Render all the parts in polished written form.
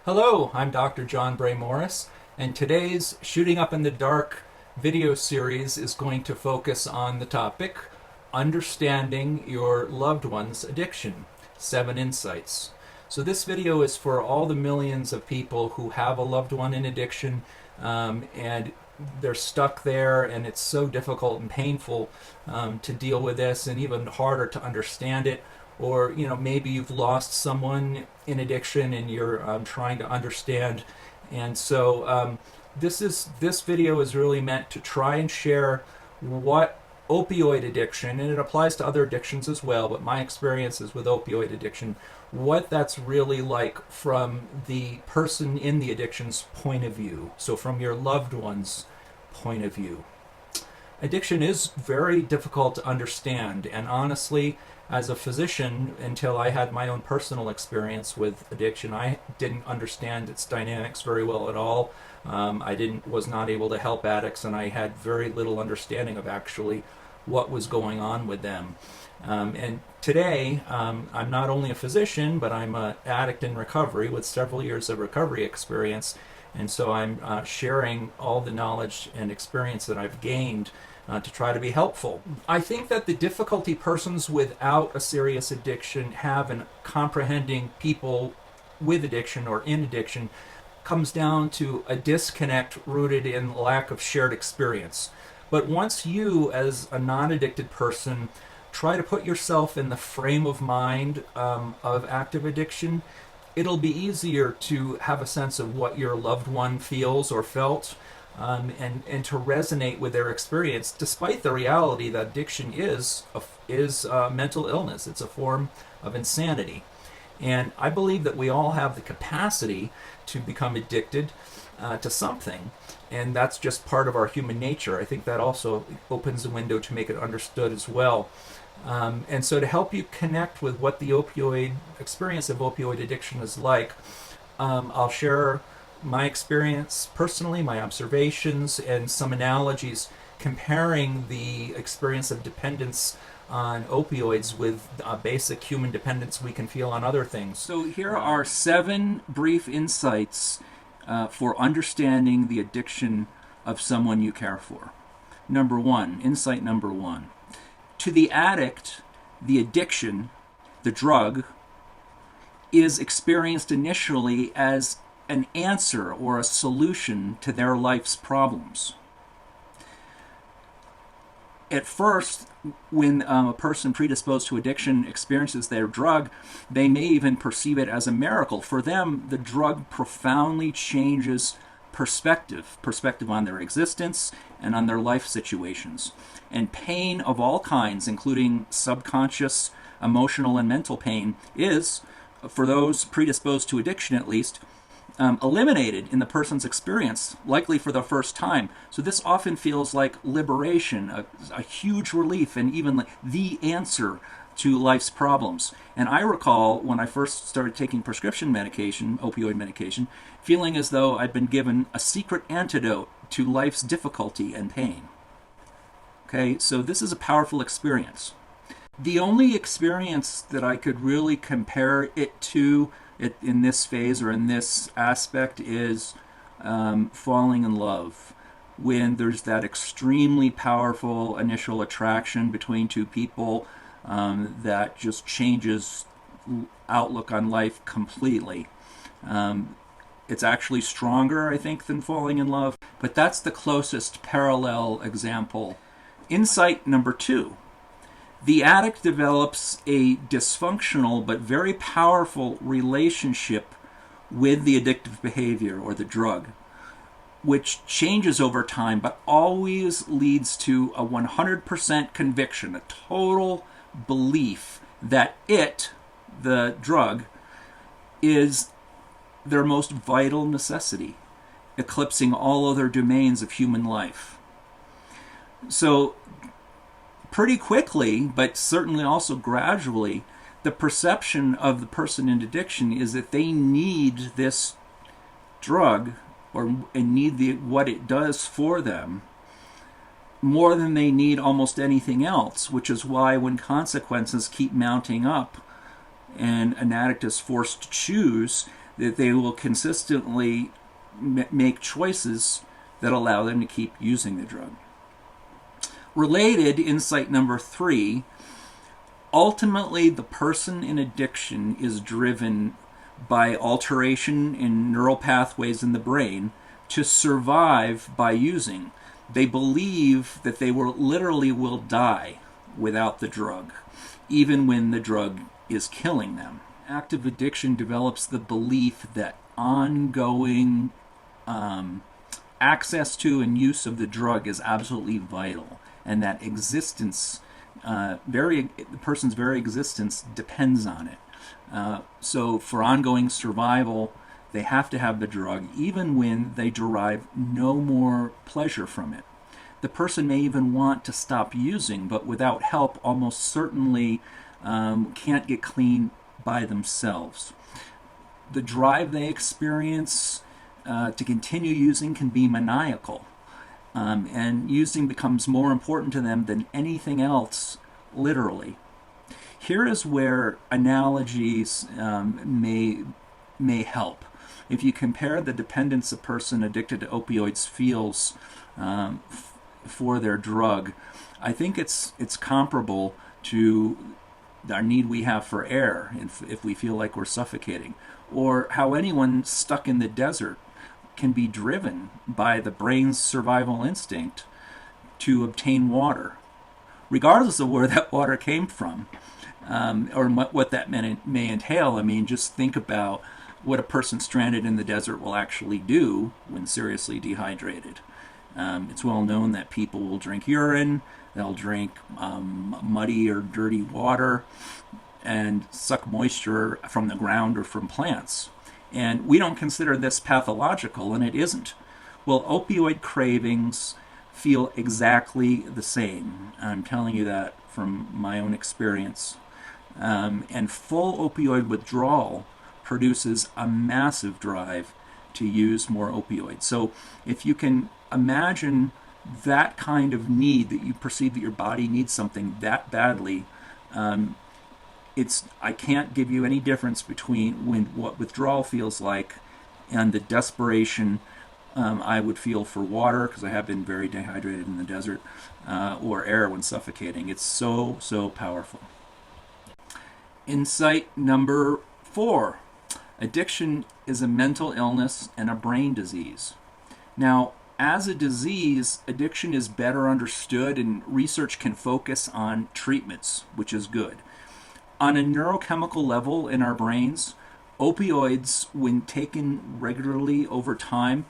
Hello, I'm Dr. John Bray-Morris, and today's Shooting Up in the Dark video series is going to focus on the topic Understanding Your Loved One's Addiction, 7 Insights. So this video is for all the millions of people who have a loved one in addiction, and they're stuck there, and it's so difficult and painful to deal with this, and even harder to understand it. Or maybe you've lost someone in addiction and you're trying to understand. And so this video is really meant to try and share what opioid addiction, and it applies to other addictions as well, but my experiences with opioid addiction, what that's really like from the person in the addiction's point of view. So from your loved one's point of view. Addiction is very difficult to understand, and honestly, as a physician, until I had my own personal experience with addiction, I didn't understand its dynamics very well at all. I was not able to help addicts, and I had very little understanding of actually what was going on with them. And today, I'm not only a physician, but I'm an addict in recovery with several years of recovery experience. And so I'm sharing all the knowledge and experience that I've gained to try to be helpful. I think that the difficulty persons without a serious addiction have in comprehending people with addiction or in addiction comes down to a disconnect rooted in lack of shared experience. But once you, as a non-addicted person, try to put yourself in the frame of mind of active addiction, it'll be easier to have a sense of what your loved one feels or felt, and to resonate with their experience, despite the reality that addiction is mental illness. It's a form of insanity. And I believe that we all have the capacity to become addicted to something, and that's just part of our human nature. I think that also opens a window to make it understood as well. And so to help you connect with what the opioid experience of opioid addiction is like, I'll share my experience personally, my observations, and some analogies comparing the experience of dependence on opioids with basic human dependence we can feel on other things. So here are 7 brief insights for understanding the addiction of someone you care for. Insight number 1. To the addict, the addiction, the drug, is experienced initially as an answer or a solution to their life's problems. At first, when a person predisposed to addiction experiences their drug, they may even perceive it as a miracle. For them, the drug profoundly changes perspective on their existence and on their life situations. And pain of all kinds, including subconscious, emotional, and mental pain, is, for those predisposed to addiction at least, eliminated in the person's experience, likely for the first time. So this often feels like liberation, a huge relief, and even the answer to life's problems. And I recall when I first started taking prescription medication, opioid medication, feeling as though I'd been given a secret antidote to life's difficulty and pain. Okay, so this is a powerful experience. The only experience that I could really compare it to in this phase or in this aspect is falling in love, when there's that extremely powerful initial attraction between two people that just changes outlook on life completely. It's actually stronger, I think, than falling in love, but that's the closest parallel example. Insight number 2. The addict develops a dysfunctional but very powerful relationship with the addictive behavior or the drug, which changes over time but always leads to a 100% conviction, a total belief that it, the drug, is their most vital necessity, eclipsing all other domains of human life. So pretty quickly, but certainly also gradually, the perception of the person in addiction is that they need this drug and need what it does for them more than they need almost anything else, which is why when consequences keep mounting up and an addict is forced to choose, that they will consistently make choices that allow them to keep using the drug. Related, insight number 3, ultimately the person in addiction is driven by alteration in neural pathways in the brain to survive by using. They believe that they literally will die without the drug, even when the drug is killing them. Active addiction develops the belief that ongoing access to and use of the drug is absolutely vital, and that existence, the person's very existence depends on it. So for ongoing survival, they have to have the drug, even when they derive no more pleasure from it. The person may even want to stop using, but without help, almost certainly can't get clean by themselves. The drive they experience to continue using can be maniacal, and using becomes more important to them than anything else, literally. Here is where analogies may help. If you compare the dependence a person addicted to opioids feels for their drug, I think it's comparable to our need we have for air if we feel like we're suffocating, or how anyone stuck in the desert can be driven by the brain's survival instinct to obtain water, regardless of where that water came from, or what that may entail. I mean, just think about what a person stranded in the desert will actually do when seriously dehydrated. It's well known that people will drink urine, they'll drink muddy or dirty water, and suck moisture from the ground or from plants. And we don't consider this pathological, and it isn't. Well, opioid cravings feel exactly the same. I'm telling you that from my own experience. And full opioid withdrawal produces a massive drive to use more opioids. So if you can imagine that kind of need, that you perceive that your body needs something that badly, I can't give you any difference between what withdrawal feels like and the desperation I would feel for water, because I have been very dehydrated in the desert, or air when suffocating. It's so powerful. Insight number 4. Addiction is a mental illness and a brain disease. Now, as a disease, addiction is better understood, and research can focus on treatments, which is good. On a neurochemical level in our brains, opioids, when taken regularly over time,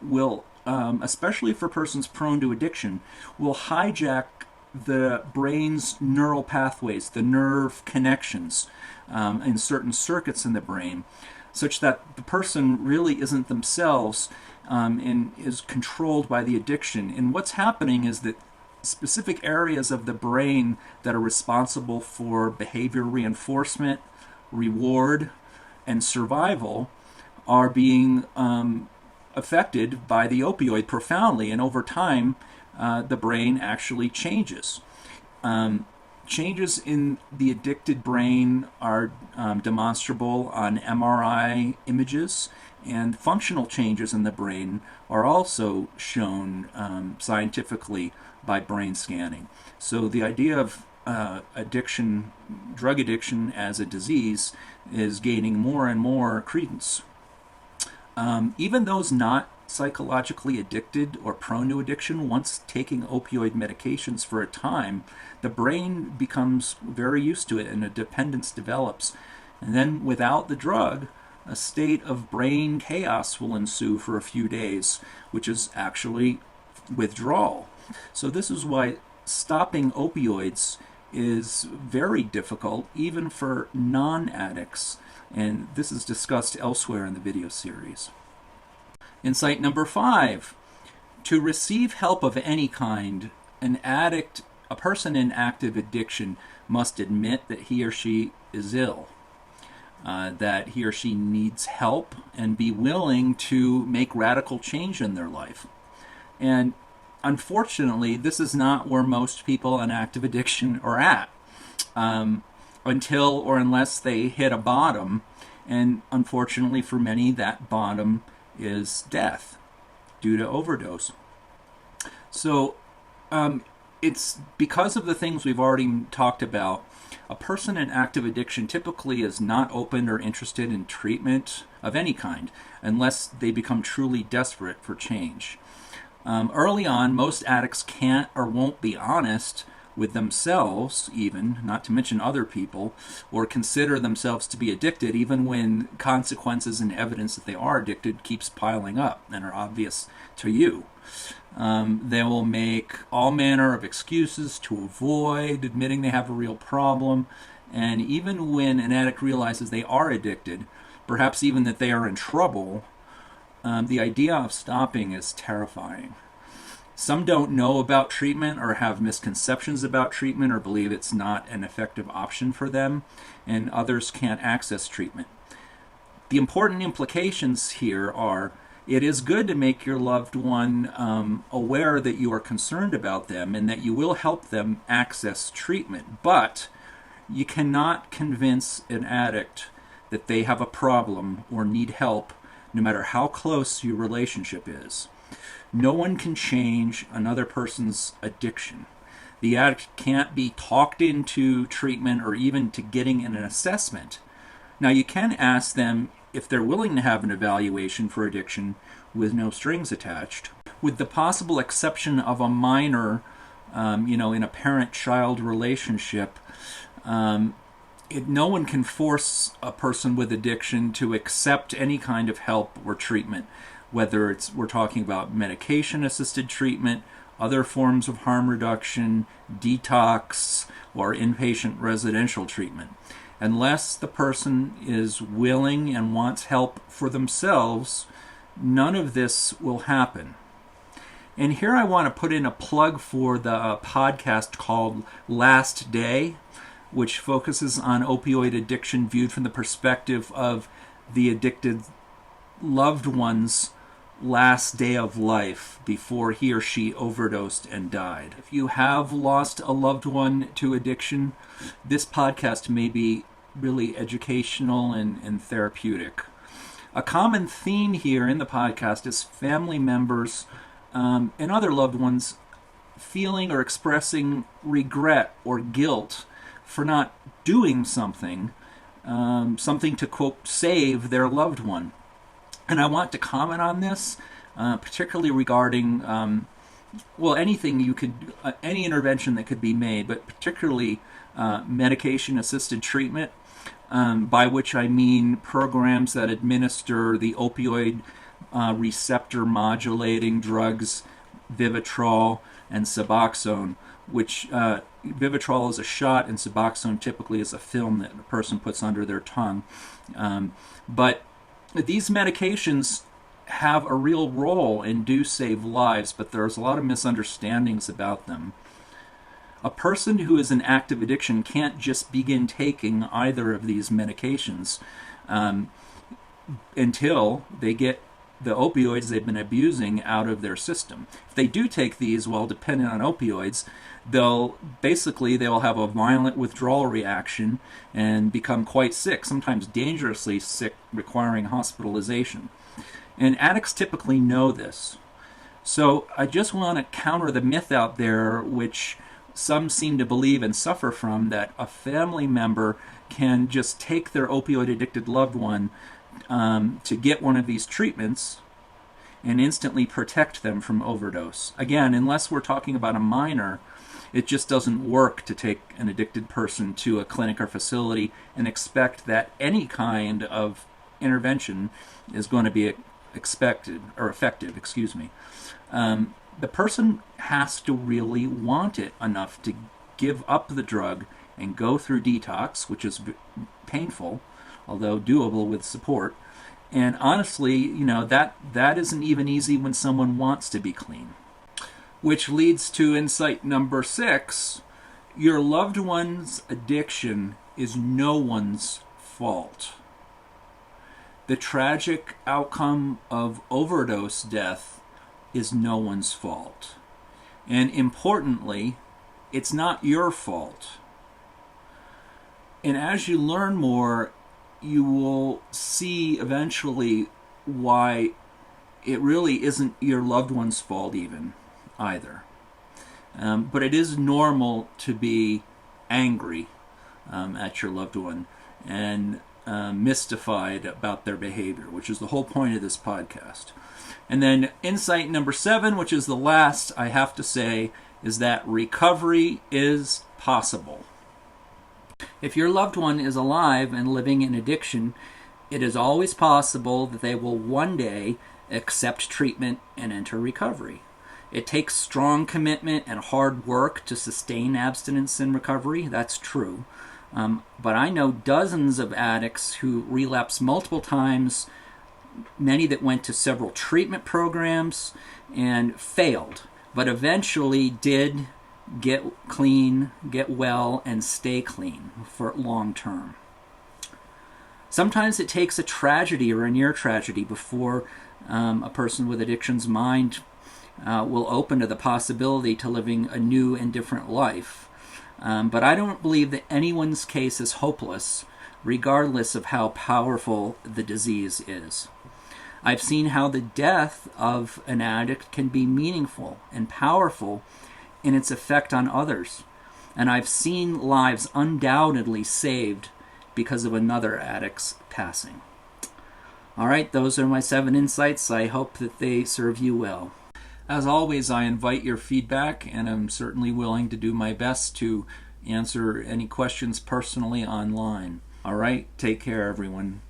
will, especially for persons prone to addiction, will hijack the brain's neural pathways, the nerve connections in certain circuits in the brain, such that the person really isn't themselves and is controlled by the addiction. And what's happening is that specific areas of the brain that are responsible for behavior reinforcement, reward, and survival are being affected by the opioid profoundly, and over time the brain actually changes. Changes in the addicted brain are demonstrable on MRI images, and functional changes in the brain are also shown scientifically by brain scanning. So the idea of addiction, drug addiction as a disease, is gaining more and more credence. Even those not psychologically addicted or prone to addiction, once taking opioid medications for a time, the brain becomes very used to it and a dependence develops. And then without the drug, a state of brain chaos will ensue for a few days, which is actually withdrawal. So this is why stopping opioids is very difficult, even for non-addicts, and this is discussed elsewhere in the video series. Insight number 5. To receive help of any kind, a person in active addiction must admit that he or she is ill, that he or she needs help, and be willing to make radical change in their life. And unfortunately, this is not where most people in active addiction are at, until or unless they hit a bottom And unfortunately for many, that bottom is death due to overdose. So it's because of the things we've already talked about. A person in active addiction typically is not open or interested in treatment of any kind unless they become truly desperate for change. Early on, most addicts can't or won't be honest with themselves, even, not to mention other people, or consider themselves to be addicted, even when consequences and evidence that they are addicted keeps piling up and are obvious to you. They will make all manner of excuses to avoid admitting they have a real problem, and even when an addict realizes they are addicted, perhaps even that they are in trouble, the idea of stopping is terrifying. Some don't know about treatment or have misconceptions about treatment or believe it's not an effective option for them, and others can't access treatment. The important implications here are it is good to make your loved one aware that you are concerned about them and that you will help them access treatment, but you cannot convince an addict that they have a problem or need help no matter how close your relationship is. No one can change another person's addiction. The addict can't be talked into treatment or even to getting an assessment. Now, you can ask them if they're willing to have an evaluation for addiction with no strings attached. With the possible exception of a minor, in a parent-child relationship, no one can force a person with addiction to accept any kind of help or treatment, whether we're talking about medication-assisted treatment, other forms of harm reduction, detox, or inpatient residential treatment. Unless the person is willing and wants help for themselves, none of this will happen. And here I want to put in a plug for the podcast called Last Day, which focuses on opioid addiction viewed from the perspective of the addicted loved one's last day of life before he or she overdosed and died. If you have lost a loved one to addiction, this podcast may be really educational and therapeutic. A common theme here in the podcast is family members and other loved ones feeling or expressing regret or guilt for not doing something to, quote, save their loved one. And I want to comment on this, particularly regarding, any intervention that could be made, but particularly medication-assisted treatment, by which I mean programs that administer the opioid receptor modulating drugs, Vivitrol and Suboxone, which Vivitrol is a shot and Suboxone typically is a film that a person puts under their tongue. But these medications have a real role and do save lives, but there's a lot of misunderstandings about them. A person who is in active addiction can't just begin taking either of these medications until they get the opioids they've been abusing out of their system. If they do take these while dependent on opioids, they'll have a violent withdrawal reaction and become quite sick, sometimes dangerously sick, requiring hospitalization. And addicts typically know this. So I just want to counter the myth out there, which some seem to believe and suffer from, that a family member can just take their opioid-addicted loved one to get one of these treatments and instantly protect them from overdose. Again, unless we're talking about a minor, it just doesn't work to take an addicted person to a clinic or facility and expect that any kind of intervention is going to be effective. The person has to really want it enough to give up the drug and go through detox, which is painful, although doable with support. And honestly, that isn't even easy when someone wants to be clean. Which leads to insight number 6. Your loved one's addiction is no one's fault. The tragic outcome of overdose death is no one's fault. And importantly, it's not your fault. And as you learn more, you will see eventually why it really isn't your loved one's fault even either. But it is normal to be angry at your loved one and mystified about their behavior, which is the whole point of this podcast. And then insight number 7, which is the last I have to say, is that recovery is possible. If your loved one is alive and living in addiction, it is always possible that they will one day accept treatment and enter recovery. It takes strong commitment and hard work to sustain abstinence and recovery. That's true. But I know dozens of addicts who relapse multiple times, many that went to several treatment programs and failed, but eventually did get clean, get well, and stay clean for long term. Sometimes it takes a tragedy or a near tragedy before a person with addiction's mind will open to the possibility to living a new and different life. But I don't believe that anyone's case is hopeless, regardless of how powerful the disease is. I've seen how the death of an addict can be meaningful and powerful in its effect on others. And I've seen lives undoubtedly saved because of another addict's passing. All right, those are my 7 insights. I hope that they serve you well. As always, I invite your feedback, and I'm certainly willing to do my best to answer any questions personally online. All right, take care, everyone.